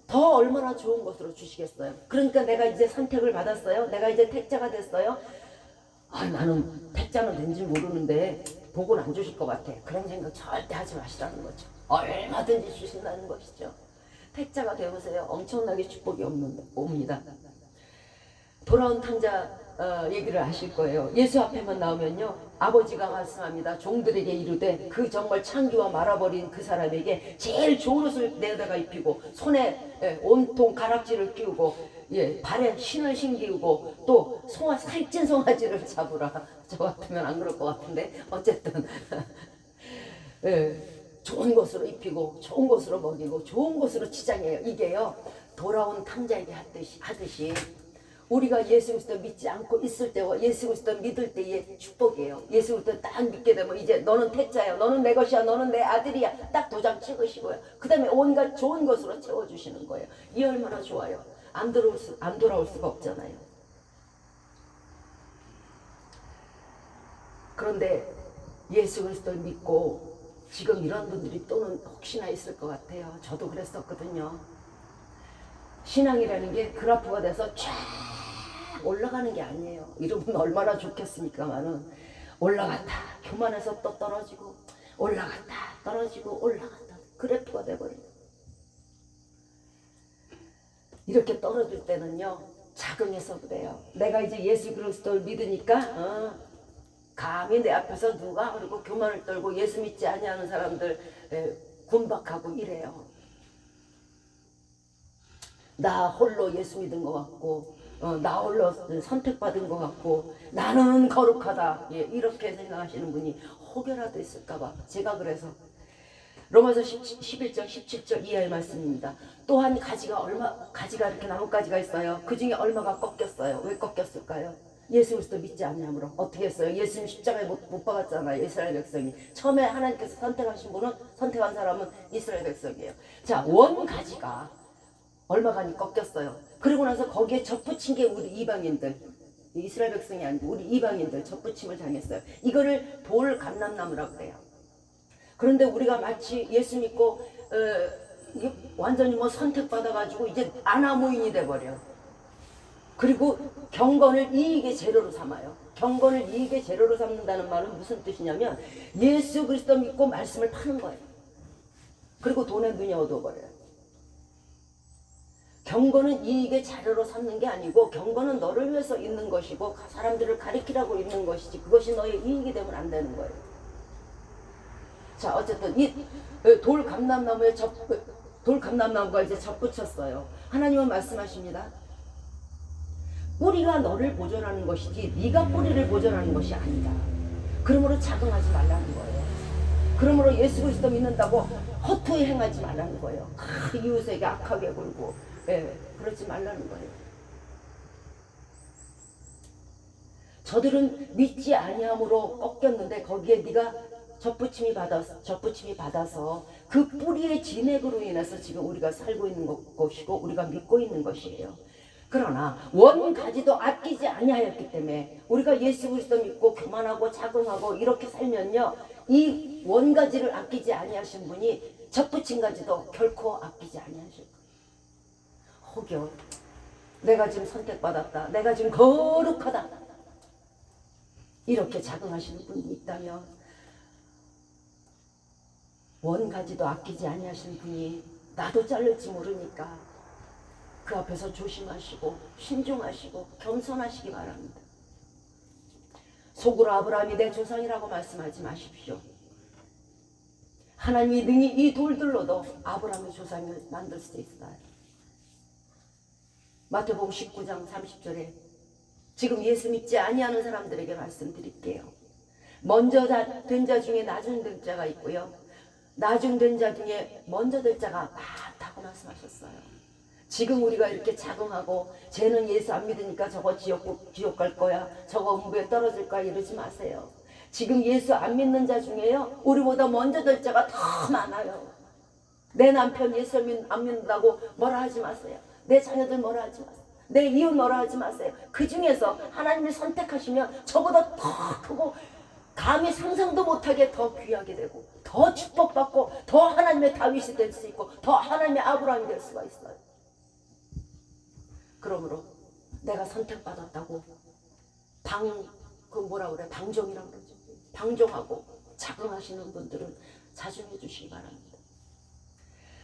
더 얼마나 좋은 것으로 주시겠어요. 그러니까 내가 이제 선택을 받았어요. 내가 이제 택자가 됐어요. 나는 택자는 된지 모르는데 복은 안 주실 것 같아. 그런 생각 절대 하지 마시라는 거죠. 얼마든지 주신다는 것이죠. 택자가 되어보세요. 엄청나게 축복이 옵니다. 돌아온 탕자 얘기를 아실 거예요. 예수 앞에만 나오면요 아버지가 말씀합니다. 종들에게 이르되 그 정말 창기와 말아버린 그 사람에게 제일 좋은 옷을 내다가 입히고 손에 온통 가락지를 끼우고 발에 신을 신기우고 또 살찐 송아지를 잡으라. 저 같으면 안 그럴 것 같은데 어쨌든 좋은 것으로 입히고 좋은 것으로 먹이고 좋은 것으로 치장해요. 이게요 돌아온 탕자에게 하듯이 우리가 예수 그리스도 믿지 않고 있을 때와 예수 그리스도 믿을 때의 축복이에요. 예수 그리스도 딱 믿게 되면 이제 너는 택자야, 너는 내 것이야, 너는 내 아들이야 딱 도장 찍으시고요. 그 다음에 온갖 좋은 것으로 채워주시는 거예요. 이 얼마나 좋아요. 안 돌아올 수가 없잖아요. 그런데 예수 그리스도를 믿고 지금 이런 분들이 또는 혹시나 있을 것 같아요. 저도 그랬었거든요. 신앙이라는 게 그래프가 돼서 쫙 올라가는 게 아니에요. 이러면 얼마나 좋겠습니까만은 올라갔다 교만해서 또 떨어지고 올라갔다 떨어지고 올라갔다 그래프가 돼버려요. 이렇게 떨어질 때는요 자긍해서 그래요. 내가 이제 예수 그리스도를 믿으니까 감히 내 앞에서 누가 그리고 교만을 떨고 예수 믿지 아니하는 사람들 군박하고 이래요. 나 홀로 예수 믿은 것 같고 나 홀로 선택받은 것 같고 나는 거룩하다 이렇게 생각하시는 분이 혹여라도 있을까봐 제가 그래서 로마서 11장 17절 이하의 말씀입니다. 또한 가지가 이렇게 나뭇가지가 있어요. 그 중에 얼마가 꺾였어요. 왜 꺾였을까요? 예수 그리스도 믿지 않냐므로 어떻게 했어요? 예수님 십자가에 못 박았잖아요. 이스라엘 백성이. 처음에 하나님께서 선택한 사람은 이스라엘 백성이에요. 자, 원가지가 얼마간이 꺾였어요. 그리고 나서 거기에 접붙인 게 우리 이방인들, 이스라엘 백성이 아니고 우리 이방인들 접붙임을 당했어요. 이거를 돌 감람나무라고 그래요. 그런데 우리가 마치 예수 믿고 완전히 뭐 선택받아가지고 이제 아나무인이 돼버려. 그리고 경건을 이익의 재료로 삼아요. 경건을 이익의 재료로 삼는다는 말은 무슨 뜻이냐면 예수 그리스도 믿고 말씀을 파는 거예요. 그리고 돈에 눈이 어두워버려요. 경건은 이익의 자료로 삼는 게 아니고 경건은 너를 위해서 있는 것이고 사람들을 가리키라고 있는 것이지 그것이 너의 이익이 되면 안 되는 거예요. 자, 어쨌든 이 돌감람나무가 이제 접붙였어요. 하나님은 말씀하십니다. 뿌리가 너를 보존하는 것이지 네가 뿌리를 보존하는 것이 아니다. 그러므로 자긍하지 말라는 거예요. 그러므로 예수 그리스도 믿는다고 허투루 행하지 말라는 거예요. 이웃에게 악하게 굴고 그러지 말라는 거예요. 저들은 믿지 아니함으로 꺾였는데 거기에 네가 접붙임이 받아서 그 뿌리의 진액으로 인해서 지금 우리가 살고 있는 것이고 우리가 믿고 있는 것이에요. 그러나 원가지도 아끼지 아니하였기 때문에 우리가 예수 그리스도 믿고 교만하고 자긍하고 이렇게 살면요, 이 원가지를 아끼지 아니하신 분이 접붙인 가지도 결코 아끼지 아니하실 거예요. 혹여 내가 지금 선택받았다, 내가 지금 거룩하다 이렇게 자긍하시는 분이 있다면 원가지도 아끼지 아니하신 분이 나도 자를지 모르니까 그 앞에서 조심하시고 신중하시고 겸손하시기 바랍니다. 속으로 아브라함이 내 조상이라고 말씀하지 마십시오. 하나님이 능히 이 돌들로도 아브라함의 조상을 만들 수 있어요. 마태복음 19장 30절에 지금 예수 믿지 아니하는 사람들에게 말씀드릴게요. 먼저 된 자 중에 나중 된 자가 있고요, 나중 된 자 중에 먼저 될 자가 많다고 말씀하셨어요. 지금 우리가 이렇게 자긍하고 쟤는 예수 안 믿으니까 저거 지옥 갈 거야, 저거 음부에 떨어질 거야 이러지 마세요. 지금 예수 안 믿는 자 중에요, 우리보다 먼저 될 자가 더 많아요. 내 남편 예수 안 믿는다고 뭐라 하지 마세요. 내 자녀들 뭐라 하지 마세요. 내 이웃 뭐라 하지 마세요. 그 중에서 하나님이 선택하시면 저보다 더 크고 감히 상상도 못하게 더 귀하게 되고 더 축복받고 더 하나님의 다윗이 될 수 있고 더 하나님의 아브라함이 될 수가 있어요. 그러므로 내가 선택받았다고 방종이라고 그러죠. 방종하고 자긍하시는 분들은 자중해 주시기 바랍니다.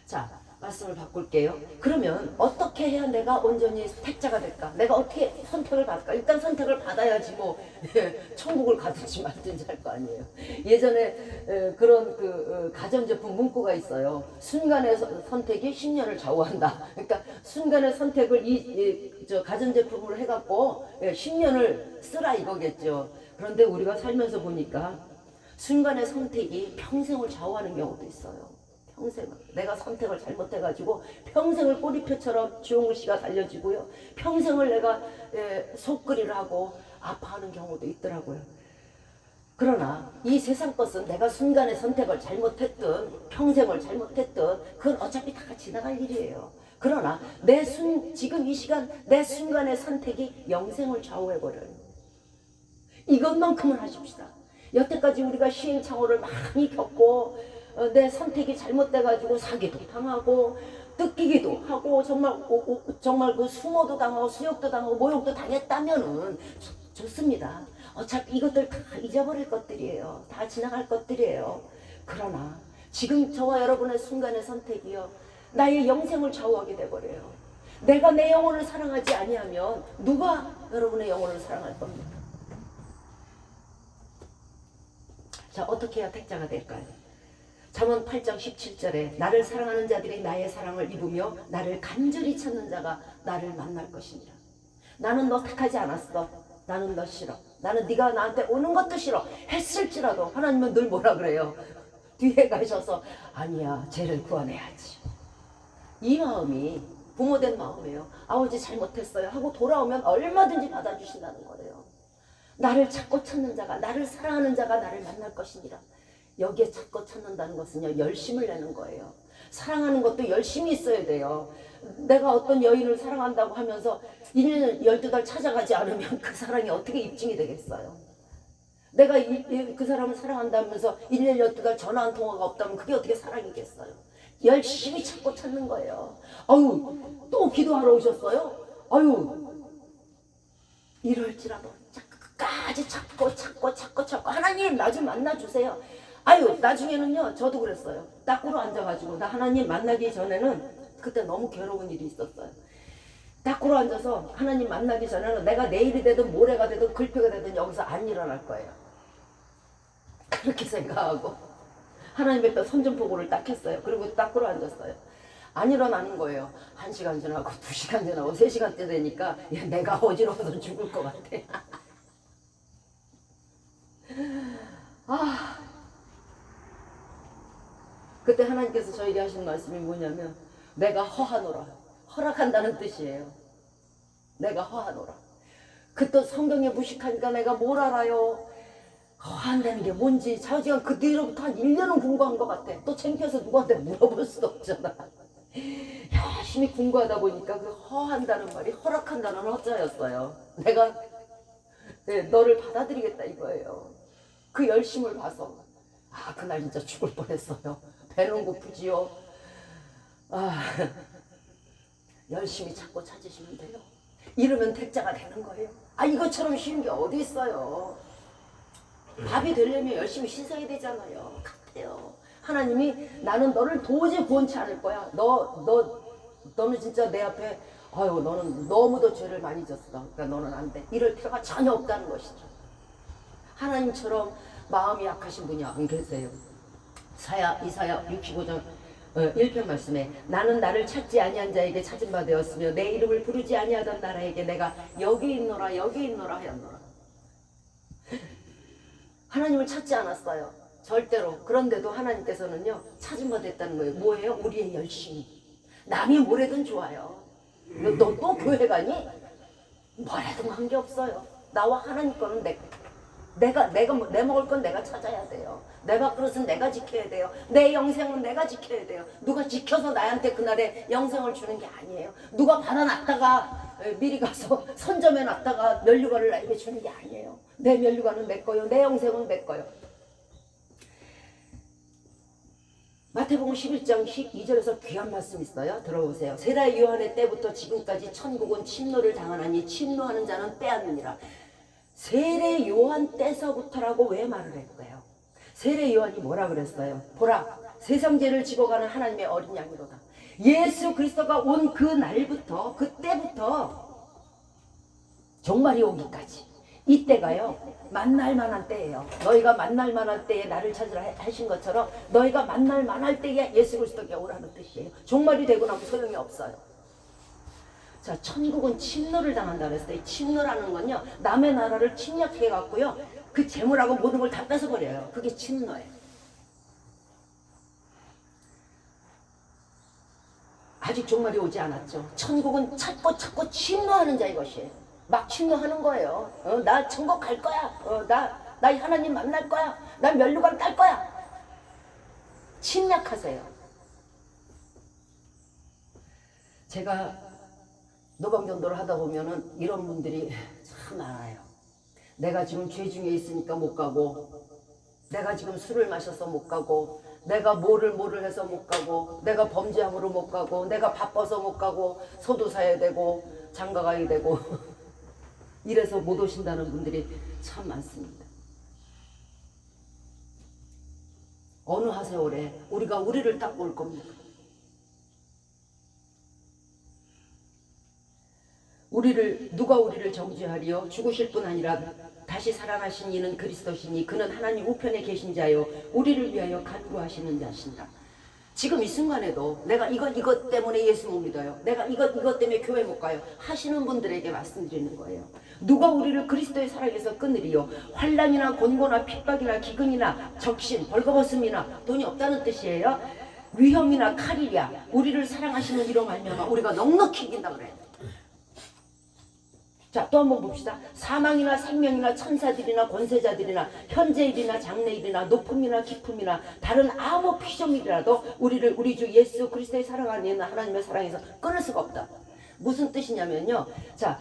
자, 말씀을 바꿀게요. 그러면 어떻게 해야 내가 온전히 택자가 될까? 내가 어떻게 선택을 받을까? 일단 선택을 받아야지 뭐 천국을 가든지 말든지 할 거 아니에요. 예전에 그런 가전제품 문구가 있어요. 순간의 선택이 10년을 좌우한다. 그러니까 순간의 선택을 저 가전제품으로 해갖고 10년을 쓰라 이거겠죠. 그런데 우리가 살면서 보니까 순간의 선택이 평생을 좌우하는 경우도 있어요. 평생을 내가 선택을 잘못해가지고 평생을 꼬리표처럼 주홍글씨가 달려지고요, 평생을 내가 속그리를 하고 아파하는 경우도 있더라고요. 그러나 이 세상 것은 내가 순간의 선택을 잘못했든 평생을 잘못했든 그건 어차피 다 지나갈 일이에요. 그러나 지금 이 시간 내 순간의 선택이 영생을 좌우해버려요. 이것만큼은 하십시다. 여태까지 우리가 시행착오를 많이 겪고 내 선택이 잘못돼가지고 사기도 당하고 뜯기기도 하고 정말 그 수모도 당하고 수욕도 당하고 모욕도 당했다면은 좋습니다. 어차피 이것들 다 잊어버릴 것들이에요. 다 지나갈 것들이에요. 그러나 지금 저와 여러분의 순간의 선택이요, 나의 영생을 좌우하게 돼버려요. 내가 내 영혼을 사랑하지 아니하면 누가 여러분의 영혼을 사랑할 겁니까? 자, 어떻게 해야 택자가 될까요? 잠언 8장 17절에 나를 사랑하는 자들이 나의 사랑을 입으며 나를 간절히 찾는 자가 나를 만날 것이니라. 나는 너 택하지 않았어. 나는 너 싫어. 나는 네가 나한테 오는 것도 싫어 했을지라도 하나님은 늘 뭐라 그래요? 뒤에 가셔서 아니야, 쟤를 구원해야지. 이 마음이 부모된 마음이에요. 아버지 잘못했어요 하고 돌아오면 얼마든지 받아주신다는 거예요. 나를 찾고 찾는 자가, 나를 사랑하는 자가 나를 만날 것이니라. 여기에 찾고 찾는다는 것은요, 열심을 내는 거예요. 사랑하는 것도 열심이 있어야 돼요. 내가 어떤 여인을 사랑한다고 하면서 1년 12달 찾아가지 않으면 그 사랑이 어떻게 입증이 되겠어요? 내가 그 사람을 사랑한다면서 1년 12달 전화 한 통화가 없다면 그게 어떻게 사랑이겠어요? 열심히 찾고 찾는 거예요. 아유, 또 기도하러 오셨어요? 아유, 이럴지라도 끝까지 찾고 하나님 나 좀 만나주세요. 아유, 나중에는요, 저도 그랬어요. 딱구로 앉아가지고 나 하나님 만나기 전에는 그때 너무 괴로운 일이 있었어요. 딱구로 앉아서 하나님 만나기 전에는 내가 내일이 되든 모레가 되든 글표가 되든 여기서 안 일어날 거예요. 그렇게 생각하고 하나님 앞에 선전포고를 딱 했어요. 그리고 딱구로 앉았어요. 안 일어나는 거예요. 1시간 지나고 2시간 지나고 3시간째 되니까 야, 내가 어지러워서 죽을 것 같아. 아, 그때 하나님께서 저에게 하신 말씀이 뭐냐면 내가 허하노라. 허락한다는 뜻이에요. 내가 허하노라. 그 또 성경에 무식하니까 내가 뭘 알아요. 허한다는 게 뭔지 자지간 그 뒤로부터 한 1년은 공부한 것 같아. 또 창피해서 누구한테 물어볼 수도 없잖아. 열심히 공부하다 보니까 그 허한다는 말이 허락한다는 허자였어요. 내가 너를 받아들이겠다 이거예요. 그 열심을 봐서 아, 그날 진짜 죽을 뻔했어요. 배는 고프지요. 아, 열심히 찾고 찾으시면 돼요. 이러면 택자가 되는 거예요. 아, 이것처럼 쉬운 게 어디 있어요. 밥이 되려면 열심히 씻어야 되잖아요. 같아요. 하나님이 나는 너를 도저히 구원치 않을 거야. 너는 진짜 내 앞에 아유 너는 너무도 죄를 많이 졌어. 그러니까 너는 안 돼. 이럴 필요가 전혀 없다는 것이죠. 하나님처럼 마음이 약하신 분이 안 계세요. 이사야 65장 1편 말씀에 나는 나를 찾지 아니한 자에게 찾은 바 되었으며 내 이름을 부르지 아니하던 나라에게 내가 여기 있노라 하였노라. 하나님을 찾지 않았어요. 절대로. 그런데도 하나님께서는요 찾은 바 됐다는 거예요. 뭐예요? 우리의 열심이. 남이 뭐래든 좋아요. 너 또 교회 가니? 뭐래든 관계없어요. 나와 하나님 거는 내 먹을 건 내가 찾아야 돼요. 내 밥그릇은 내가 지켜야 돼요. 내 영생은 내가 지켜야 돼요. 누가 지켜서 나한테 그날에 영생을 주는 게 아니에요. 누가 받아놨다가 미리 가서 선점해 놨다가 면류관을 나에게 주는 게 아니에요. 내 면류관은 내 거요. 내 영생은 내 거요. 마태복음 11장 12절에서 귀한 말씀 있어요. 들어보세요. 세라 요한의 때부터 지금까지 천국은 침노를 당하나니 침노하는 자는 빼앗느니라. 세례 요한 때서부터라고 왜 말을 했어요? 세례 요한이 뭐라 그랬어요? 보라, 세상 죄를 지고 가는 하나님의 어린 양이로다. 예수 그리스도가 온 그 날부터, 그때부터 종말이 오기까지 이때가요 만날 만한 때예요. 너희가 만날 만한 때에 나를 찾으라 하신 것처럼 너희가 만날 만할 때에 예수 그리스도께 오라는 뜻이에요. 종말이 되고 나면 소용이 없어요. 자, 천국은 침노를 당한다 그랬어요. 침노라는 건요 남의 나라를 침략해 갖고요 그 재물하고 모든 걸 다 뺏어버려요. 그게 침노예요. 아직 종말이 오지 않았죠. 천국은 찾고 침노하는 자의 것이에요. 막 침노하는 거예요. 나 천국 갈 거야. 나 하나님 만날 거야. 나 면류관 딸 거야. 침략하세요. 제가 노방전도를 하다 보면은 이런 분들이 참 많아요. 내가 지금 죄 중에 있으니까 못 가고, 내가 지금 술을 마셔서 못 가고, 내가 뭐를 해서 못 가고, 내가 범죄함으로 못 가고, 내가 바빠서 못 가고, 소도 사야 되고 장가 가야 되고 이래서 못 오신다는 분들이 참 많습니다. 어느 하세월에 우리가 우리를 닦고 올 겁니다. 누가 우리를 정죄하리요? 죽으실 뿐 아니라 다시 살아나신 이는 그리스도시니 그는 하나님 우편에 계신 자요 우리를 위하여 간구하시는 자신다. 지금 이 순간에도 내가 이것 때문에 예수 못 믿어요. 내가 이것 때문에 교회 못 가요. 하시는 분들에게 말씀드리는 거예요. 누가 우리를 그리스도의 사랑에서 끊으리요? 환난이나 곤고나 핍박이나 기근이나 적신 벌거벗음이나 돈이 없다는 뜻이에요. 위험이나 칼이랴 우리를 사랑하시는 이로 말미암아 우리가 넉넉히 이긴다 그래요. 자, 또 한번 봅시다. 사망이나 생명이나 천사들이나 권세자들이나 현재일이나 장래일이나 높음이나 깊음이나 다른 아무 피조물이라도 우리를 우리 주 예수 그리스도의 사랑 안에 있는 하나님의 사랑에서 끊을 수가 없다. 무슨 뜻이냐면요. 자,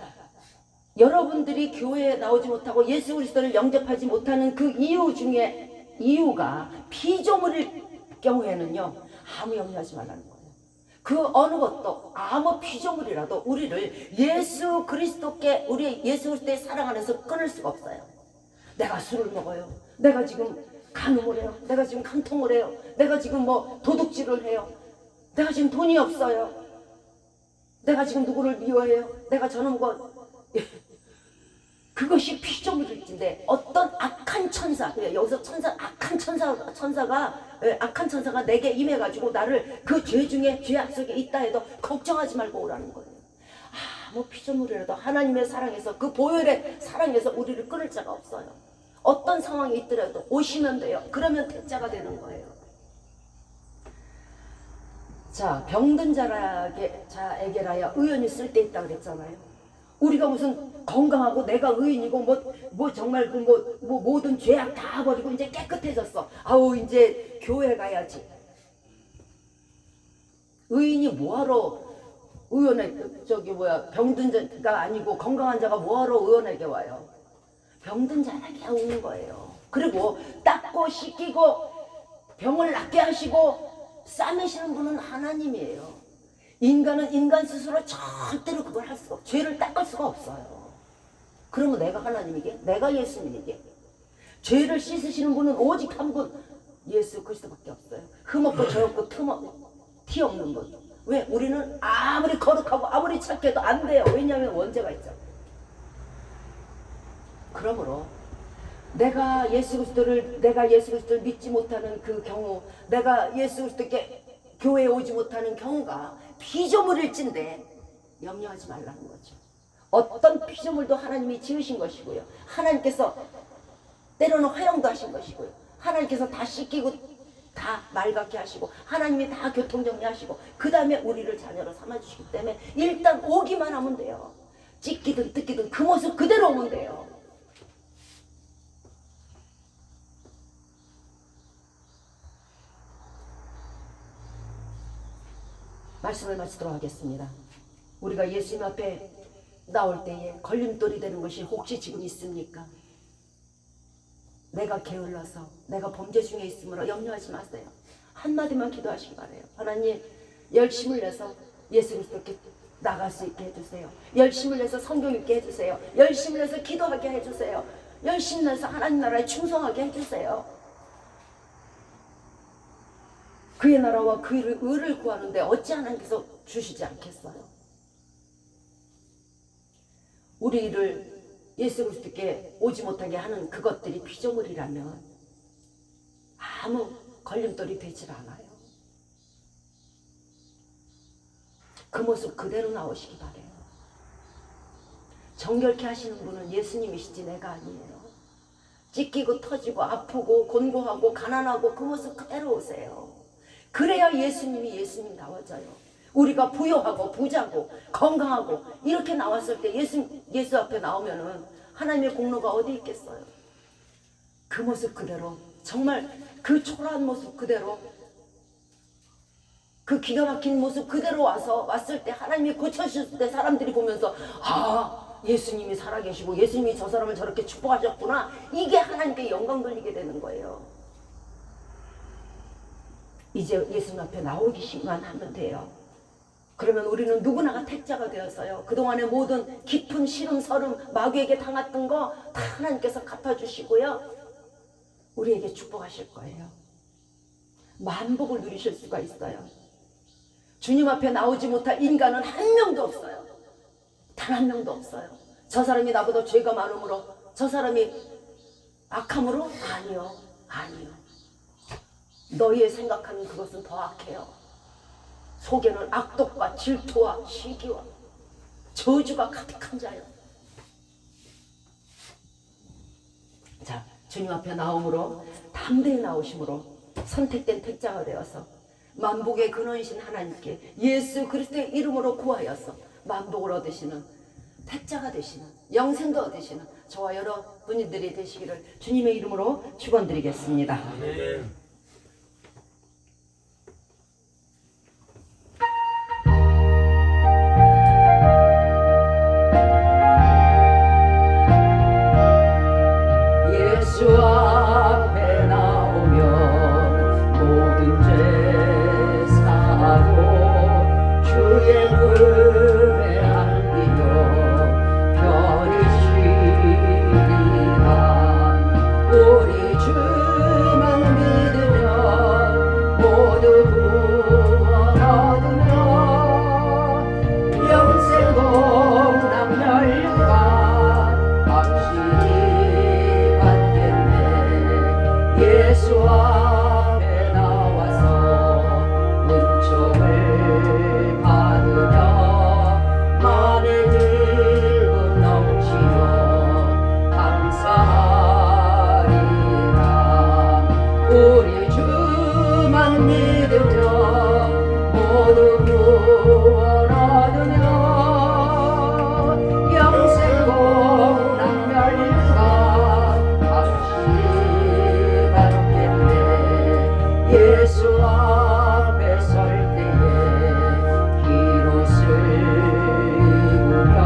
여러분들이 교회에 나오지 못하고 예수 그리스도를 영접하지 못하는 그 이유 중에 이유가 피조물일 경우에는요, 아무 염려하지 말라는 거예요. 그 어느 것도 아무 피조물이라도 우리를 예수 그리스도께 우리 예수 그리스도의 사랑 안에서 끊을 수가 없어요. 내가 술을 먹어요. 내가 지금 간음을 해요. 내가 지금 간통을 해요. 내가 지금 뭐 도둑질을 해요. 내가 지금 돈이 없어요. 내가 지금 누구를 미워해요. 내가 저는 그것이 피조물일진데 어떤 악한 천사, 여기서 악한 천사가 내게 임해가지고 나를 그 죄 중에 죄악 속에 있다 해도 걱정하지 말고 오라는 거예요. 아무 피조물이라도 하나님의 사랑에서 그 보혈의 사랑에서 우리를 끊을 자가 없어요. 어떤 상황이 있더라도 오시면 돼요. 그러면 택자가 되는 거예요. 자, 병든 자에게라야 의원이 쓸데있다 그랬잖아요. 우리가 무슨 건강하고 내가 의인이고 정말 모든 죄악 다 버리고 이제 깨끗해졌어. 아우 이제 교회 가야지. 의인이 뭐하러 의원에 병든 자가 아니고 건강한 자가 뭐하러 의원에게 와요? 병든 자에게 오는 거예요. 그리고 닦고 씻기고 병을 낫게 하시고 싸매시는 분은 하나님이에요. 인간은 인간 스스로 절대로 그걸 할 수가 없어요. 죄를 닦을 수가 없어요. 그러면 내가 하나님이게? 내가 예수님이게? 죄를 씻으시는 분은 오직 한 분, 예수 그리스도밖에 없어요. 흠없고 저없고 티 없는 분. 왜? 우리는 아무리 거룩하고 아무리 착해도 안 돼요. 왜냐하면 원죄가 있죠. 그러므로 내가 예수 그리스도를 믿지 못하는 그 경우, 내가 예수 그리스도께 교회에 오지 못하는 경우가 피조물일진데 염려하지 말라는 거죠. 어떤 피조물도 하나님이 지으신 것이고요. 하나님께서 때로는 화형도 하신 것이고요. 하나님께서 다 씻기고 다 맑게 하시고 하나님이 다 교통정리하시고 그 다음에 우리를 자녀로 삼아주시기 때문에 일단 오기만 하면 돼요. 찢기든 뜯기든 그 모습 그대로 오면 돼요. 말씀을 마치도록 하겠습니다. 우리가 예수님 앞에 나올 때에 걸림돌이 되는 것이 혹시 지금 있습니까? 내가 게을러서 내가 범죄 중에 있으므로 염려하지 마세요. 한마디만 기도하시기 바라요. 하나님, 열심을 내서 예수 그리스도께 나갈 수 있게 해주세요. 열심을 내서 성경 읽게 해주세요. 열심을 내서 기도하게 해주세요. 열심을 내서 하나님 나라에 충성하게 해주세요. 그의 나라와 그의 의를 구하는데 어찌 하나님께서 주시지 않겠어요? 우리를 예수 그리스도께 오지 못하게 하는 그것들이 피조물이라면 아무 걸림돌이 되질 않아요. 그 모습 그대로 나오시기 바래요. 정결케 하시는 분은 예수님이시지 내가 아니에요. 찢기고 터지고 아프고 곤고하고 가난하고 그 모습 그대로 오세요. 그래야 예수님이 예수님 나와져요. 우리가 부유하고 부자고 건강하고 이렇게 나왔을 때 예수 앞에 나오면은 하나님의 공로가 어디 있겠어요? 그 모습 그대로, 정말 그 초라한 모습 그대로, 그 기가 막힌 모습 그대로 왔을 때 하나님이 고쳐주실 때 사람들이 보면서 예수님이 살아계시고 예수님이 저 사람을 저렇게 축복하셨구나, 이게 하나님께 영광 돌리게 되는 거예요. 이제 예수님 앞에 나오기만 하면 돼요. 그러면 우리는 누구나가 택자가 되었어요. 그동안의 모든 깊은 시름 서름 마귀에게 당했던 거 다 하나님께서 갚아주시고요, 우리에게 축복하실 거예요. 만복을 누리실 수가 있어요. 주님 앞에 나오지 못할 인간은 한 명도 없어요. 단 한 명도 없어요. 저 사람이 나보다 죄가 많으므로, 저 사람이 악함으로? 아니요. 너희의 생각하는 그것은 더 악해요. 속에는 악독과 질투와 시기와 저주가 가득한 자요. 자, 주님 앞에 나옴으로, 담대히 나오심으로 선택된 택자가 되어서 만복의 근원이신 하나님께 예수 그리스도의 이름으로 구하여서 만복을 얻으시는 택자가 되시는, 영생도 얻으시는 저와 여러분들이 되시기를 주님의 이름으로 축원드리겠습니다. 아멘. 예수 앞에 나오면 모든 죄 사하고 주의 품에 안기며 편히 쉬리라. 우리 주만 믿으면 모두 구원 얻으며 영생 공락 멸류관 확실히 예수 앞에 나와서 은총을 받으며 만의 기쁨 넘치며 감사하리라. 우리 주만 믿으며 모두 구원 얻으며 영생 공락 멸류관 예수 앞에 설 때에 기롯을 입으며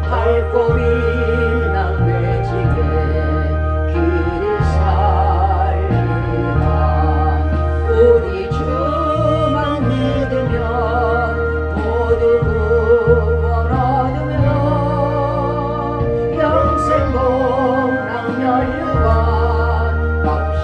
밝고 빛난 매직에 길을 살리라. 우리 주만 믿으면 모두 구원 얻으며 영생 공락 멸류관 확실히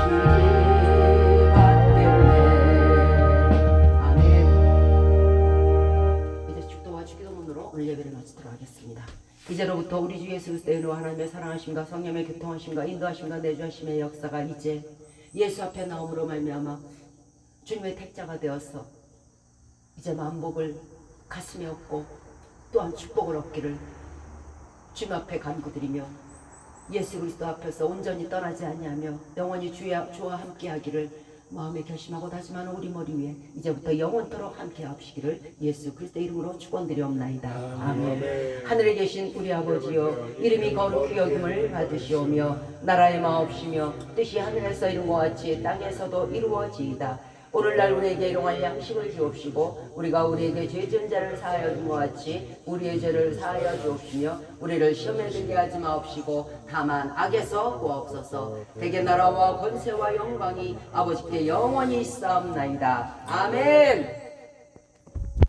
예배를 마치도록 하겠습니다. 이제로부터 우리 주 예수 그리스도의 은혜와 하나님의 사랑하심과 성령의 교통하심과 인도하심과 내주하심의 역사가 이제 예수 앞에 나옴으로 말미암아 주님의 택자가 되어서 이제 만복을 가슴에 얻고 또한 축복을 얻기를 주님 앞에 간구드리며 예수 그리스도 앞에서 온전히 떠나지 아니하며 영원히 주와 함께하기를 마음에 결심하고 다짐하는 우리 머리 위에 이제부터 영원토록 함께 하시기를 예수 그리스도의 이름으로 축원드리옵나이다. 아멘. 하늘에 계신 우리 아버지여, 이름이 거룩히 여김을 받으시오며 나라의 마옵시며 뜻이 하늘에서 이룬 것 같이 땅에서도 이루어지이다. 오늘날 우리에게 일용할 양식을 주옵시고 우리가 우리에게 죄 지은 자를 사하여 준 것 같이 우리의 죄를 사하여 주옵시며 우리를 시험에 들게 하지 마옵시고 다만 악에서 구하옵소서. 대개 나라와 권세와 영광이 아버지께 영원히 있사옵나이다. 아멘.